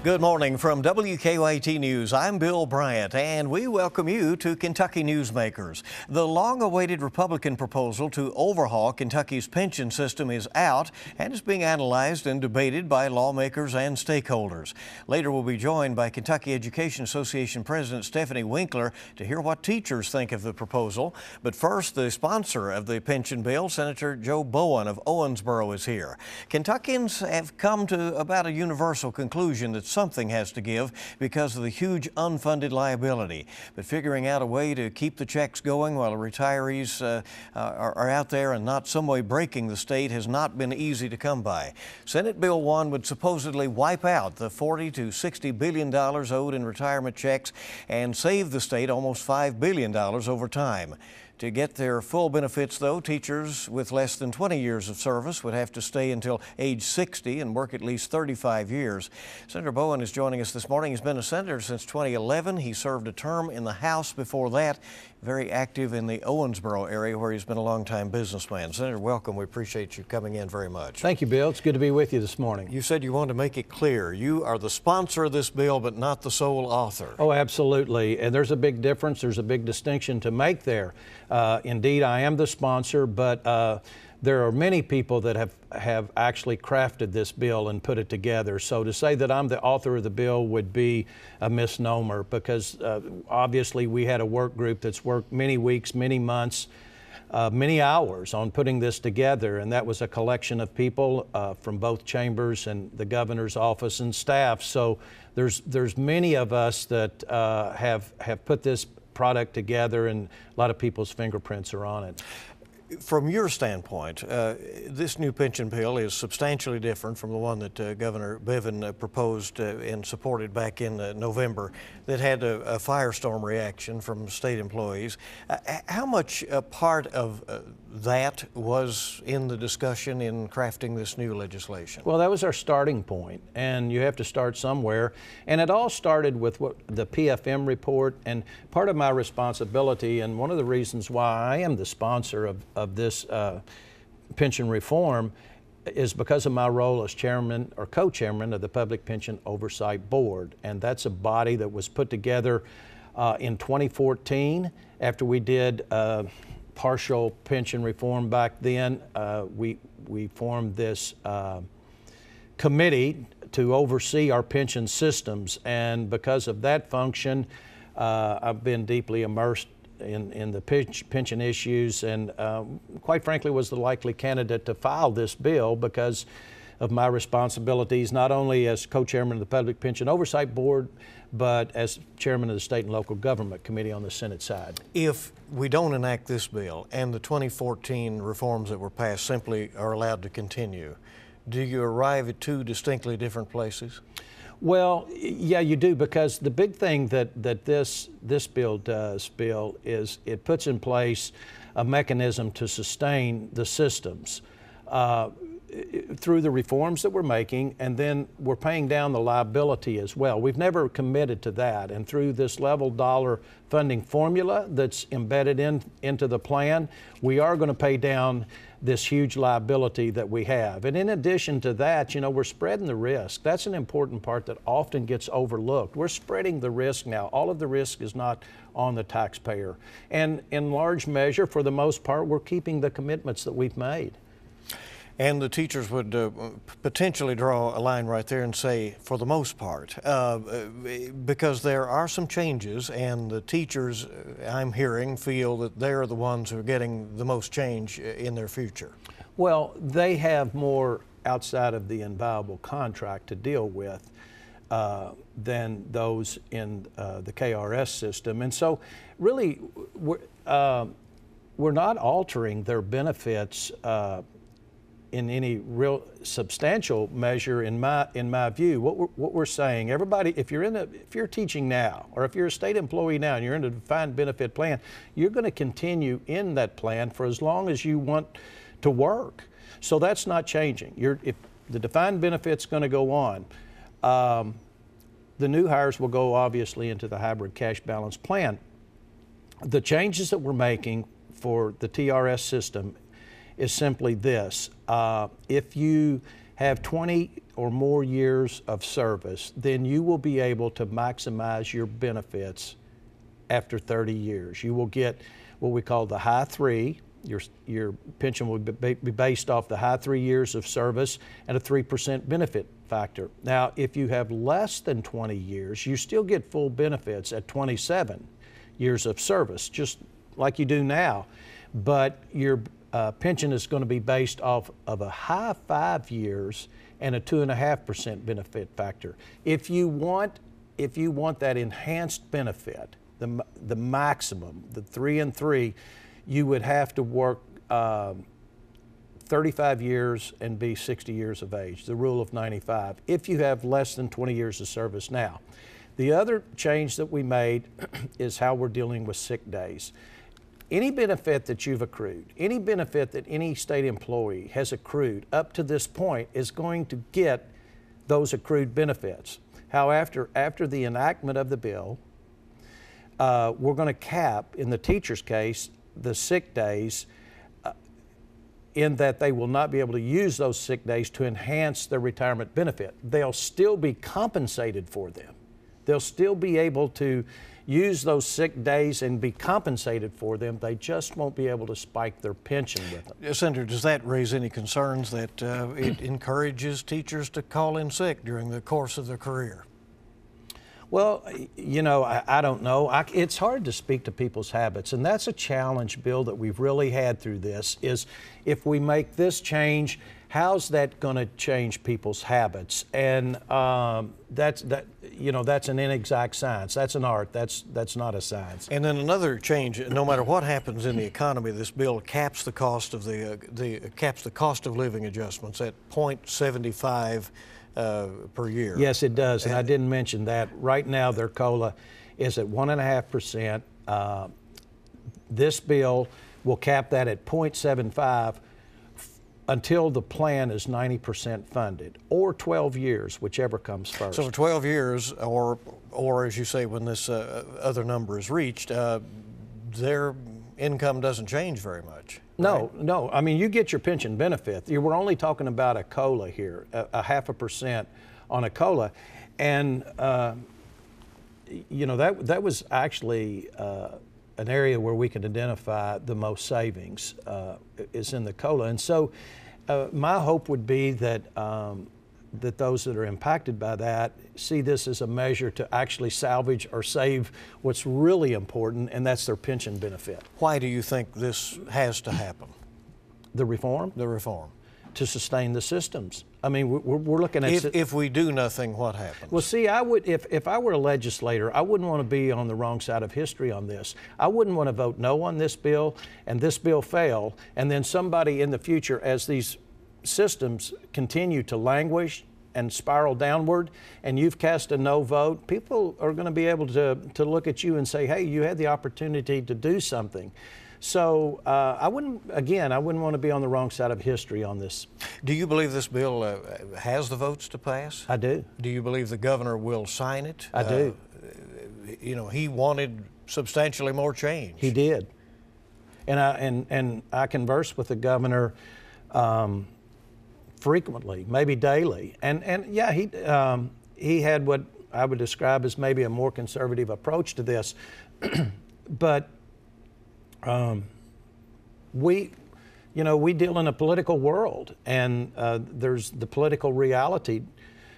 Good morning from WKYT News. I'm Bill Bryant, and we welcome you to Kentucky Newsmakers. The long-awaited Republican proposal to overhaul Kentucky's pension system is out and is being analyzed and debated by lawmakers and stakeholders. Later, we'll be joined by Kentucky Education Association President Stephanie Winkler to hear what teachers think of the proposal. But first, the sponsor of the pension bill, Senator Joe Bowen of Owensboro, is here. Kentuckians have come to about a universal conclusion that something has to give because of the huge unfunded liability. But figuring out a way to keep the checks going while the retirees are out there and not some way breaking the state has not been easy to come by. Senate Bill 1 would supposedly wipe out the $40 to $60 billion owed in retirement checks and save the state almost $5 billion over time. To get their full benefits, though, teachers with less than 20 years of service would have to stay until age 60 and work at least 35 years. Senator Bowen is joining us this morning. He's been a senator since 2011. He served a term in the House before that, very active in the Owensboro area where he's been a longtime businessman. Senator, welcome. We appreciate you coming in very much. Thank you, Bill. It's good to be with you this morning. You said you wanted to make it clear. You are the sponsor of this bill, but not the sole author. Oh, absolutely. And there's a big difference. There's a big distinction to make there. Indeed, I am the sponsor, but there are many people that have actually crafted this bill and put it together. So to say that I'm the author of the bill would be a misnomer, because obviously we had a work group that's worked many weeks, many months, many hours on putting this together, and that was a collection of people from both chambers and the governor's office and staff. So there's many of us that have put this product together, and a lot of people's fingerprints are on it. From your standpoint, this new pension bill is substantially different from the one that Governor Bevin proposed and supported back in November that had a firestorm reaction from state employees. How much part of that was in the discussion in crafting this new legislation? Well, that was our starting point, and you have to start somewhere. And it all started with the PFM report, and part of my responsibility, and one of the reasons why I am the sponsor of this pension reform, is because of my role as chairman or co-chairman of the Public Pension Oversight Board. And that's a body that was put together in 2014 after we did partial pension reform back then. We formed this committee to oversee our pension systems, and because of that function, I've been deeply immersed in the pension issues, and quite frankly was the likely candidate to file this bill because of my responsibilities, not only as co-chairman of the Public Pension Oversight Board, but as chairman of the State and Local Government Committee on the Senate side. If we don't enact this bill and the 2014 reforms that were passed simply are allowed to continue, do you arrive at two distinctly different places? Well, yeah, you do, because the big thing that this bill does, Bill, is it puts in place a mechanism to sustain the systems through the reforms that we're making, and then we're paying down the liability as well. We've never committed to that, and through this level dollar funding formula that's embedded into the plan, we are going to pay down this huge liability that we have. And in addition to that, you know, we're spreading the risk. That's an important part that often gets overlooked. We're spreading the risk now. All of the risk is not on the taxpayer. And in large measure, for the most part, we're keeping the commitments that we've made. And the teachers would potentially draw a line right there and say, for the most part, because there are some changes, and the teachers, I'm hearing, feel that they're the ones who are getting the most change in their future. Well, they have more outside of the inviolable contract to deal with than those in the KRS system. And so really, we're not altering their benefits in any real substantial measure, in my view. What we're saying, everybody, if you're teaching now, or if you're a state employee now and you're in a defined benefit plan, you're going to continue in that plan for as long as you want to work. So that's not changing. If the defined benefit's going to go on, the new hires will go obviously into the hybrid cash balance plan. The changes that we're making for the TRS system is simply this. If you have 20 or more years of service, then you will be able to maximize your benefits after 30 years. You will get what we call the high three. Your pension will be based off the high 3 years of service and a 3% benefit factor. Now, if you have less than 20 years, you still get full benefits at 27 years of service, just like you do now. But your pension is going to be based off of a high 5 years and a 2.5% benefit factor. If you want that enhanced benefit, the maximum, the 3 and 3, you would have to work 35 years and be 60 years of age, the rule of 95, if you have less than 20 years of service now. The other change that we made is how we're dealing with sick days. Any benefit that you've accrued, any benefit that any state employee has accrued up to this point is going to get those accrued benefits. However, after the enactment of the bill, we're going to cap, in the teacher's case, the sick days in that they will not be able to use those sick days to enhance their retirement benefit. They'll still be compensated for them. They'll still be able to use those sick days and be compensated for them. They just won't be able to spike their pension with them. Senator, does that raise any concerns that it encourages teachers to call in sick during the course of their career? Well, you know, I don't know. It's hard to speak to people's habits, and that's a challenge, Bill, that we've really had through this, is if we make this change, how's that going to change people's habits? And that's an inexact science. That's an art. That's not a science. And then another change, no matter what happens in the economy, this bill caps the cost of caps the cost of living adjustments at 0.75 per year. Yes, it does, and I didn't mention that. Right now, their COLA is at 1.5%. This bill will cap that at 0.75 until the plan is 90% funded, or 12 years, whichever comes first. So for 12 years, or as you say, when this other number is reached, their income doesn't change very much. No, right? No. I mean, you get your pension benefit. We're only talking about a COLA here, a 0.5% on a COLA. And, you know, that was actually an area where we can identify the most savings is in the COLA. And so my hope would be that that those that are impacted by that see this as a measure to actually salvage or save what's really important, and that's their pension benefit. Why do you think this has to happen? The reform? The reform. To sustain the systems. I mean, we're looking at... If we do nothing, what happens? Well, see, I would, if I were a legislator, I wouldn't want to be on the wrong side of history on this. I wouldn't want to vote no on this bill, and this bill fail, and then somebody in the future, as these systems continue to languish and spiral downward, and you've cast a no vote, people are going to be able to look at you and say, hey, you had the opportunity to do something. So I wouldn't want to be on the wrong side of history on this. Do you believe this bill has the votes to pass? I do. Do you believe the governor will sign it? I do. You know, he wanted substantially more change. He did. And I converse with the governor frequently, maybe daily. And yeah, he had what I would describe as maybe a more conservative approach to this. But we deal in a political world, and there's the political reality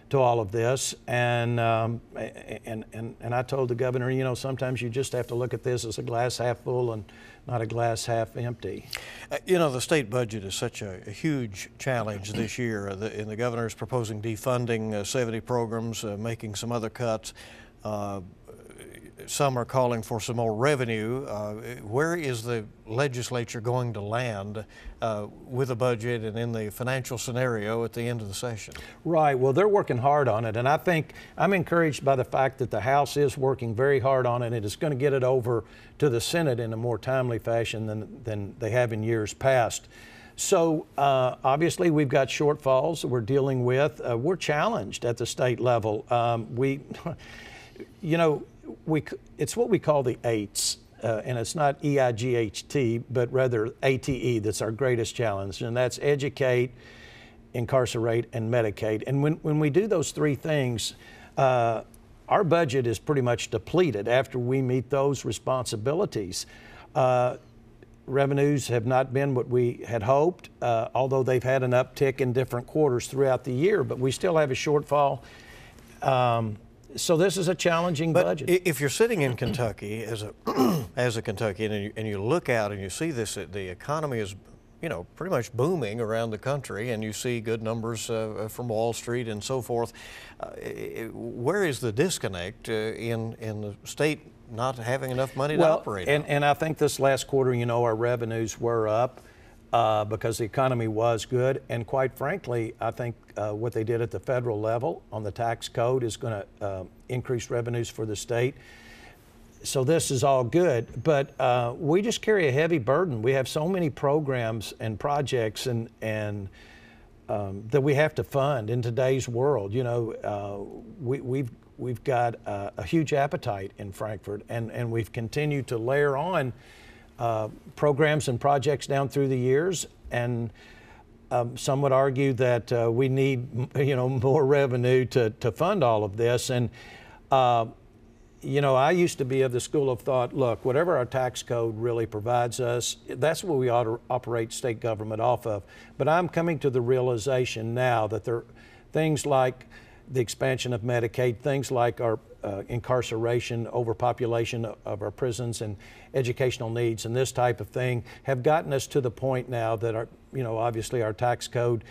to all of this. And I told the governor, you know, sometimes you just have to look at this as a glass half full and not a glass half empty. You know, the state budget is such a huge challenge this year, and the governor is proposing defunding 70 programs, making some other cuts. Some are calling for some more revenue. Where is the legislature going to land with a budget and in the financial scenario at the end of the session? Right. Well, they're working hard on it, and I think I'm encouraged by the fact that the House is working very hard on it. It's going to get it over to the Senate in a more timely fashion than they have in years past. So obviously we've got shortfalls that we're dealing with. We're challenged at the state level. It's what we call the EIGHT, and it's not EIGHT, but rather ATE that's our greatest challenge, and that's educate, incarcerate, and medicate. And when we do those three things, our budget is pretty much depleted after we meet those responsibilities. Revenues have not been what we had hoped, although they've had an uptick in different quarters throughout the year, but we still have a shortfall. So this is a challenging budget. If you're sitting in Kentucky as a as a Kentuckian and you look out and you see this, the economy is, you know, pretty much booming around the country, and you see good numbers from Wall Street and so forth. Where is the disconnect in the state not having enough money to operate? And I think this last quarter, you know, our revenues were up because the economy was good. And quite frankly, I think what they did at the federal level on the tax code is going to increase revenues for the state. So this is all good, but we just carry a heavy burden. We have so many programs and projects and that we have to fund in today's world. You know, we've got a huge appetite in Frankfort, and we've continued to layer on programs and projects down through the years. And some would argue that we need, you know, more revenue to fund all of this. And you know, I used to be of the school of thought, look, whatever our tax code really provides us, that's what we ought to operate state government off of. But I'm coming to the realization now that there are things like the expansion of Medicaid, things like our incarceration, overpopulation of our prisons, and educational needs, and this type of thing have gotten us to the point now that our, you know, obviously our tax code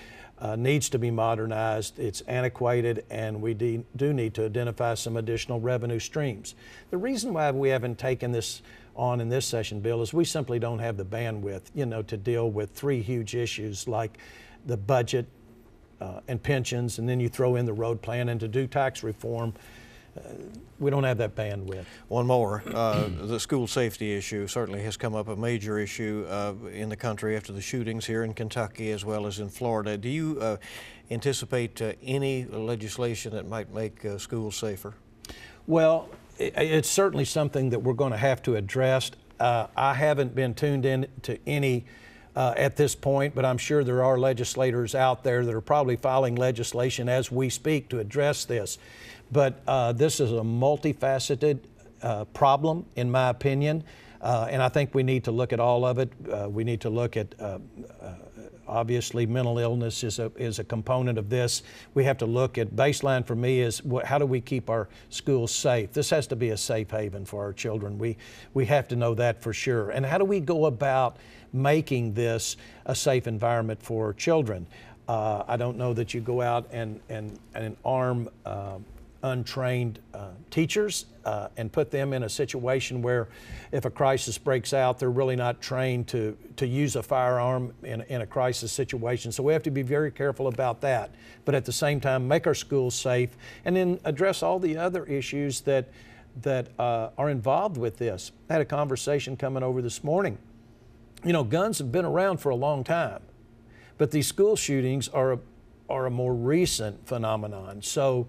needs to be modernized. It's antiquated, and we do need to identify some additional revenue streams. The reason why we haven't taken this on in this session, Bill, is we simply don't have the bandwidth, you know, to deal with three huge issues like the budget and pensions, and then you throw in the road plan, and to do tax reform. We don't have that bandwidth. One more, the school safety issue certainly has come up, a major issue in the country after the shootings here in Kentucky as well as in Florida. Do you anticipate any legislation that might make schools safer? Well, it's certainly something that we're going to have to address. I haven't been tuned in to any at this point, but I'm sure there are legislators out there that are probably filing legislation as we speak to address this. But this is a multifaceted problem, in my opinion, and I think we need to look at all of it. We need to look at, obviously, mental illness is a component of this. We have to look at, baseline for me is how do we keep our schools safe? This has to be a safe haven for our children. We have to know that for sure. And how do we go about making this a safe environment for children? I don't know that you go out and arm untrained teachers and put them in a situation where if a crisis breaks out, they're really not trained to use a firearm in a crisis situation. So we have to be very careful about that. But at the same time, make our schools safe, and then address all the other issues that are involved with this. I had a conversation coming over this morning. You know, guns have been around for a long time, but these school shootings are a more recent phenomenon. So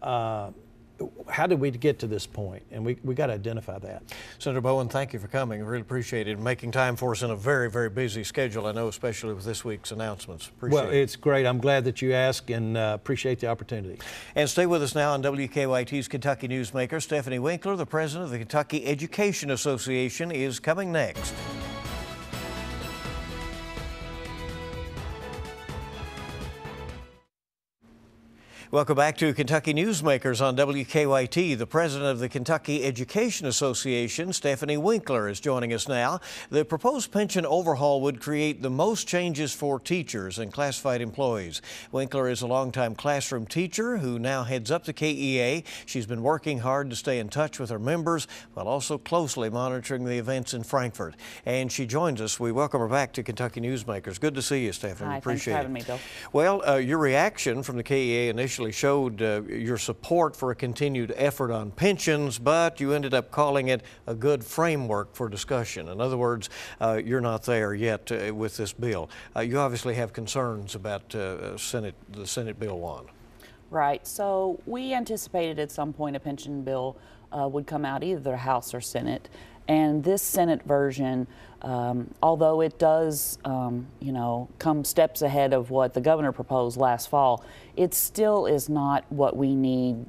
how did we get to this point? And we got to identify that. Senator Bowen, thank you for coming. I really appreciate it. Making time for us in a very, very busy schedule, I know, especially with this week's announcements. Appreciate it. Well, it's great. I'm glad that you asked, and appreciate the opportunity. And stay with us now on WKYT's Kentucky Newsmakers. Stephanie Winkler, the president of the Kentucky Education Association, is coming next. Welcome back to Kentucky Newsmakers on WKYT. The president of the Kentucky Education Association, Stephanie Winkler, is joining us now. The proposed pension overhaul would create the most changes for teachers and classified employees. Winkler is a longtime classroom teacher who now heads up the KEA. She's been working hard to stay in touch with her members while also closely monitoring the events in Frankfort. And she joins us. We welcome her back to Kentucky Newsmakers. Good to see you, Stephanie. Hi, appreciate thanks for having me, Bill. Well, your reaction from the KEA initially showed your support for a continued effort on pensions, but you ended up calling it a good framework for discussion. In other words, you're not there yet with this bill. You obviously have concerns about the Senate Bill 1. Right. So we anticipated at some point a pension bill would come out, either the House or Senate. And this Senate version, although it does, you know, come steps ahead of what the governor proposed last fall, it still is not what we need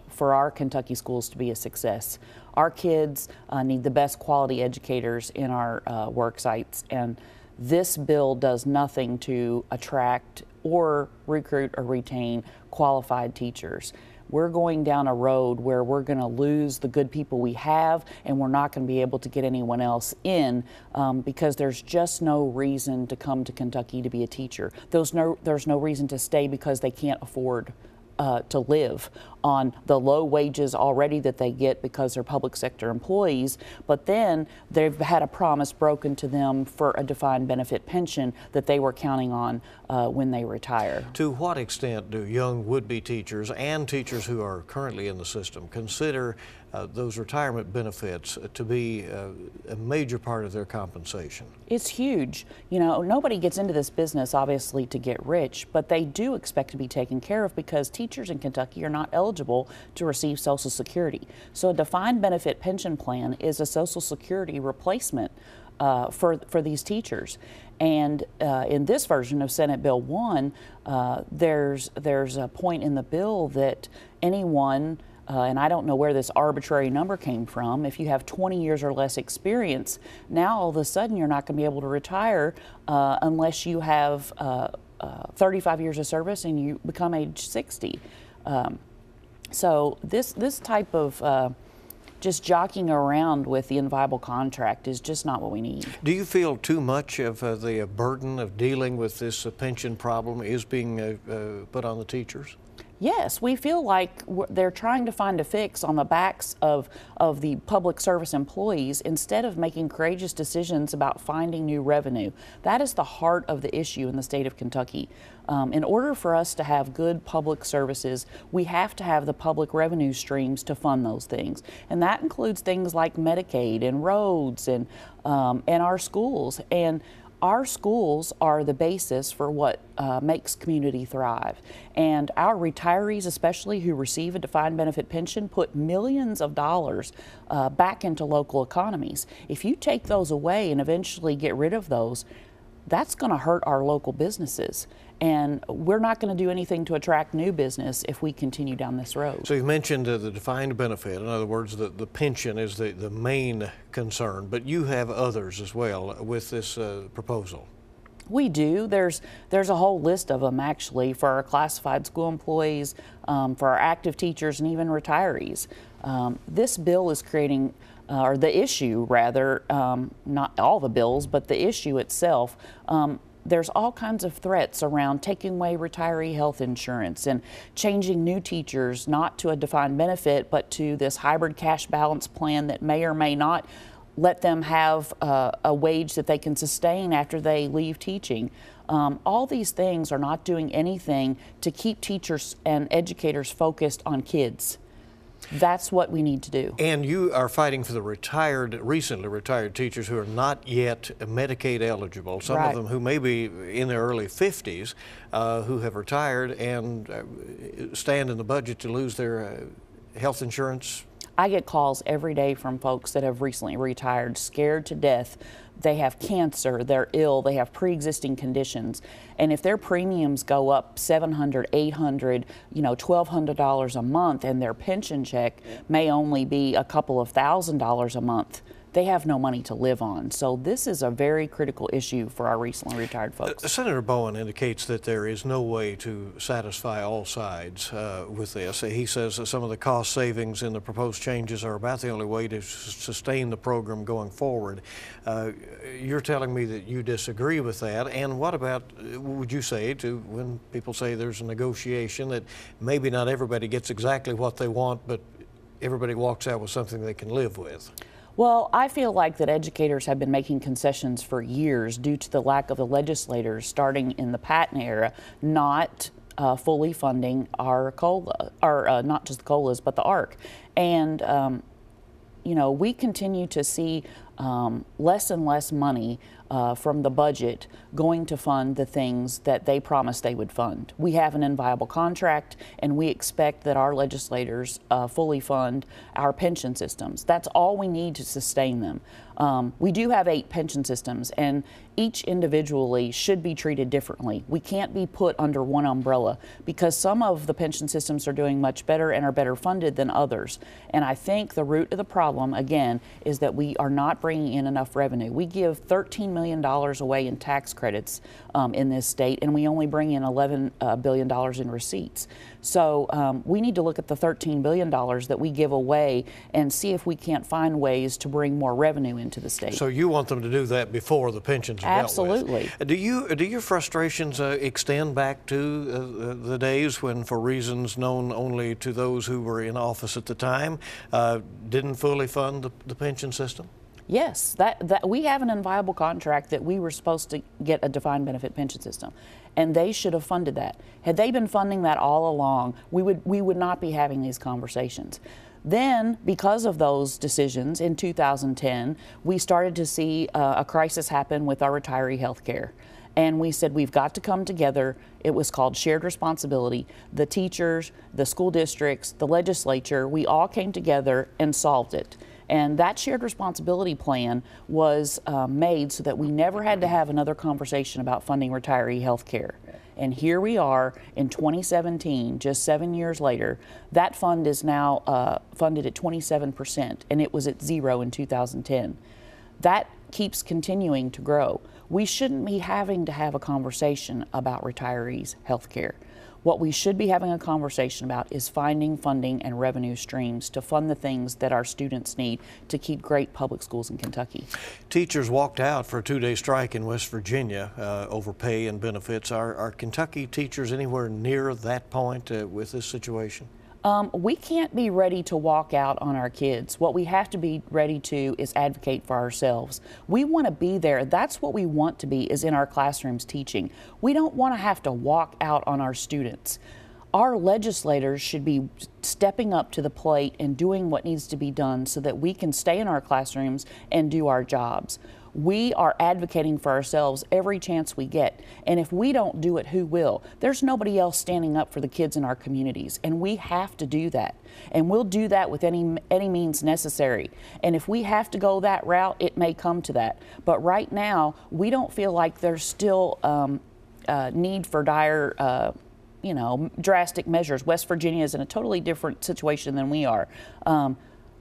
for our Kentucky schools to be a success. Our kids need the best quality educators in our work sites, and this bill does nothing to attract or recruit or retain qualified teachers. We're going down a road where we're going to lose the good people we have, and we're not going to be able to get anyone else in because there's just no reason to come to Kentucky to be a teacher. There's no reason to stay because they can't afford to live on the low wages already that they get because they're public sector employees, but then they've had a promise broken to them for a defined benefit pension that they were counting on when they retire. To what extent do young would-be teachers and teachers who are currently in the system consider those retirement benefits to be a major part of their compensation? It's huge. You know, nobody gets into this business obviously to get rich, but they do expect to be taken care of because teachers in Kentucky are not eligible to receive Social Security. So a defined benefit pension plan is a Social Security replacement for these teachers. And in this version of Senate Bill 1, there's a point in the bill that anyone and I don't know where this arbitrary number came from. If you have 20 years or less experience, now all of a sudden you're not going to be able to retire unless you have 35 years of service and you become age 60. So this type of just jockeying around with the inviolable contract is just not what we need. Do you feel too much of the burden of dealing with this pension problem is being put on the teachers? Yes, we feel like they're trying to find a fix on the backs of the public service employees instead of making courageous decisions about finding new revenue. That is the heart of the issue in the state of Kentucky. In order for us to have good public services, we have to have the public revenue streams to fund those things. And that includes things like Medicaid and roads and our schools. And our schools are the basis for what makes community thrive. And our retirees, especially who receive a defined benefit pension, put millions of dollars back into local economies. If you take those away and eventually get rid of those, that's going to hurt our local businesses. And we're not going to do anything to attract new business if we continue down this road. So you mentioned the defined benefit. In other words, the pension is the main concern, but you have others as well with this proposal. We do. There's a whole list of them actually for our classified school employees, for our active teachers, and even retirees. This bill is creating, or the issue rather, not all the bills, but the issue itself, there's all kinds of threats around taking away retiree health insurance and changing new teachers not to a defined benefit but to this hybrid cash balance plan that may or may not let them have a wage that they can sustain after they leave teaching. All these things are not doing anything to keep teachers and educators focused on kids. That's what we need to do. And you are fighting for the recently retired teachers who are not yet Medicaid eligible, some Right. of them who may be in their early 50s, who have retired and stand in the budget to lose their health insurance. I get calls every day from folks that have recently retired, scared to death. They have cancer, they're ill, they have pre-existing conditions. And if their premiums go up $700, $800, $1,200 a month, and their pension check may only be a couple of $1,000s a month, they have no money to live on. So this is a very critical issue for our recently retired folks. Senator Bowen indicates that there is no way to satisfy all sides with this. He says that some of the cost savings in the proposed changes are about the only way to sustain the program going forward. You're telling me that you disagree with that. And what about, would you say, to when people say there's a negotiation that maybe not everybody gets exactly what they want, but everybody walks out with something they can live with? Well, I feel like that educators have been making concessions for years due to the lack of the legislators starting in the Patton era not fully funding our COLA, or not just the COLAs, but the ARC. And we continue to see less and less money from the budget going to fund the things that they promised they would fund. We have an inviolable contract, and we expect that our legislators fully fund our pension systems. That's all we need to sustain them. We do have 8 pension systems, and each individually should be treated differently. We can't be put under one umbrella because some of the pension systems are doing much better and are better funded than others. And I think the root of the problem, again, is that we are not bringing in enough revenue. We give $13 million away in tax credits in this state, and we only bring in $11 billion in receipts. So we need to look at the $13 billion that we give away and see if we can't find ways to bring more revenue into the state. So you want them to do that before the pensions are Absolutely. dealt with. Do your frustrations extend back to the days when, for reasons known only to those who were in office at the time, didn't fully fund the pension system? Yes, that we have an inviolable contract that we were supposed to get a defined benefit pension system, and they should have funded that. Had they been funding that all along, we would not be having these conversations. Then, because of those decisions in 2010, we started to see a crisis happen with our retiree health care. And we said, we've got to come together. It was called shared responsibility. The teachers, the school districts, the legislature, we all came together and solved it. And that shared responsibility plan was made so that we never had to have another conversation about funding retiree health care. And here we are in 2017, just 7 years later. That fund is now funded at 27%, and it was at 0 in 2010. That keeps continuing to grow. We shouldn't be having to have a conversation about retirees' health care. What we should be having a conversation about is finding funding and revenue streams to fund the things that our students need to keep great public schools in Kentucky. Teachers walked out for a 2-day strike in West Virginia over pay and benefits. Are Kentucky teachers anywhere near that point with this situation? We can't be ready to walk out on our kids. What we have to be ready to is advocate for ourselves. We want to be there. That's what we want to be, is in our classrooms teaching. We don't want to have to walk out on our students. Our legislators should be stepping up to the plate and doing what needs to be done so that we can stay in our classrooms and do our jobs. We are advocating for ourselves every chance we get, and if we don't do it, who will? There's nobody else standing up for the kids in our communities, and we have to do that. And we'll do that with any means necessary. And if we have to go that route, it may come to that. But right now, we don't feel like there's still need for dire drastic measures. West Virginia is in a totally different situation than we are.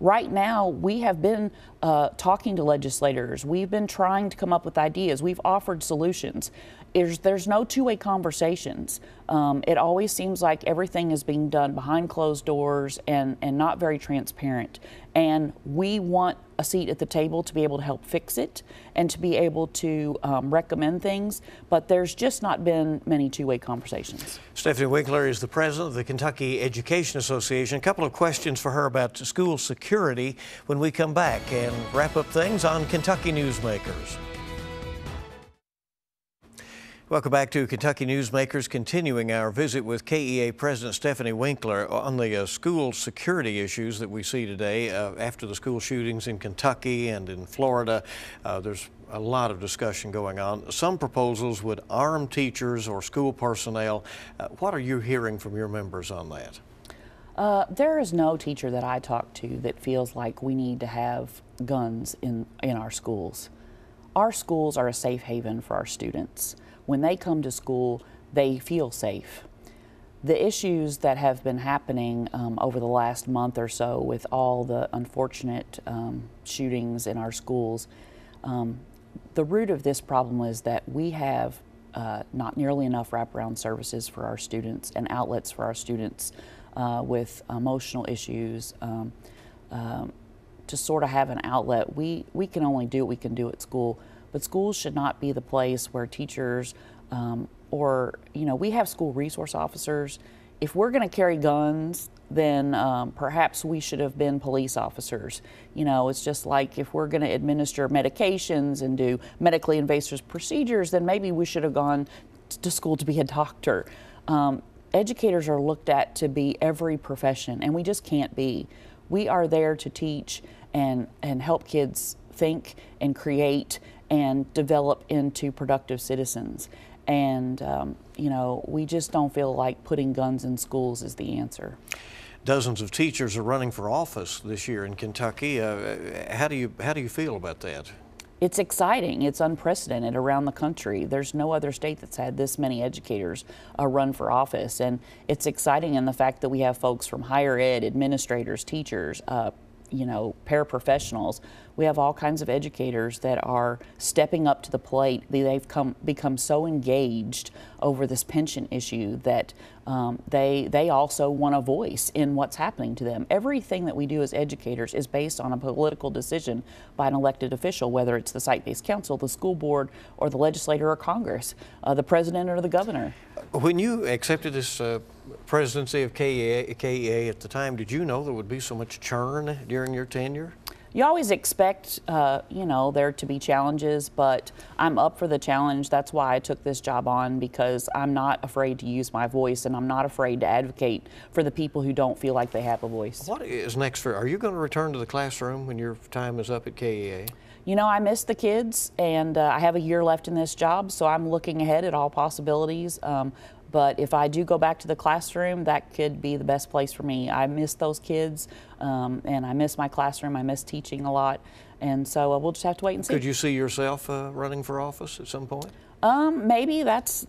Right now, we have been talking to legislators. We've been trying to come up with ideas. We've offered solutions. There's no two-way conversations. It always seems like everything is being done behind closed doors and not very transparent. And we want a seat at the table to be able to help fix it and to be able to recommend things, but there's just not been many two-way conversations. Stephanie Winkler is the president of the Kentucky Education Association. A couple of questions for her about school security when we come back and wrap up things on Kentucky Newsmakers. Welcome back to Kentucky Newsmakers, continuing our visit with KEA President Stephanie Winkler on the school security issues that we see today after the school shootings in Kentucky and in Florida. There's a lot of discussion going on. Some proposals would arm teachers or school personnel. What are you hearing from your members on that? There is no teacher that I talk to that feels like we need to have guns in our schools. Our schools are a safe haven for our students. When they come to school, they feel safe. The issues that have been happening over the last month or so with all the unfortunate shootings in our schools, the root of this problem is that we have not nearly enough wraparound services for our students and outlets for our students with emotional issues. To sort of have an outlet, we can only do what we can do at school. But schools should not be the place where teachers we have school resource officers. If we're going to carry guns, then perhaps we should have been police officers. It's just like if we're going to administer medications and do medically invasive procedures, then maybe we should have gone to school to be a doctor. Educators are looked at to be every profession, and we just can't be. We are there to teach and help kids think and create and develop into productive citizens. And, you know, we just don't feel like putting guns in schools is the answer. Dozens of teachers are running for office this year in Kentucky. How do you feel about that? It's exciting. It's unprecedented around the country. There's no other state that's had this many educators run for office. And it's exciting in the fact that we have folks from higher ed, administrators, teachers, you know, paraprofessionals. We have all kinds of educators that are stepping up to the plate. They've become so engaged over this pension issue that they also want a voice in what's happening to them. Everything that we do as educators is based on a political decision by an elected official, whether it's the site-based council, the school board, or the legislature or Congress, the president or the governor. When you accepted this presidency of KEA at the time, did you know there would be so much churn during your tenure? You always expect, you know, there to be challenges, but I'm up for the challenge. That's why I took this job on, because I'm not afraid to use my voice, and I'm not afraid to advocate for the people who don't feel like they have a voice. What is next for, are you going to return to the classroom when your time is up at KEA? You know, I miss the kids, and I have a year left in this job, so I'm looking ahead at all possibilities. But if I do go back to the classroom, that could be the best place for me. I miss those kids, and I miss my classroom. I miss teaching a lot, and so we'll just have to wait and see. Could you see yourself running for office at some point? Maybe that's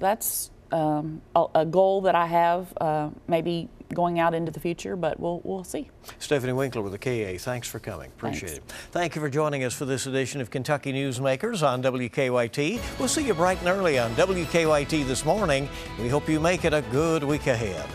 a goal that I have, maybe going out into the future, but we'll see. Stephanie Winkler with the KA, thanks for coming. Appreciate Thanks. it. Thank you for joining us for this edition of Kentucky Newsmakers on WKYT. We'll see you bright and early on WKYT this morning. We hope you make it a good week ahead.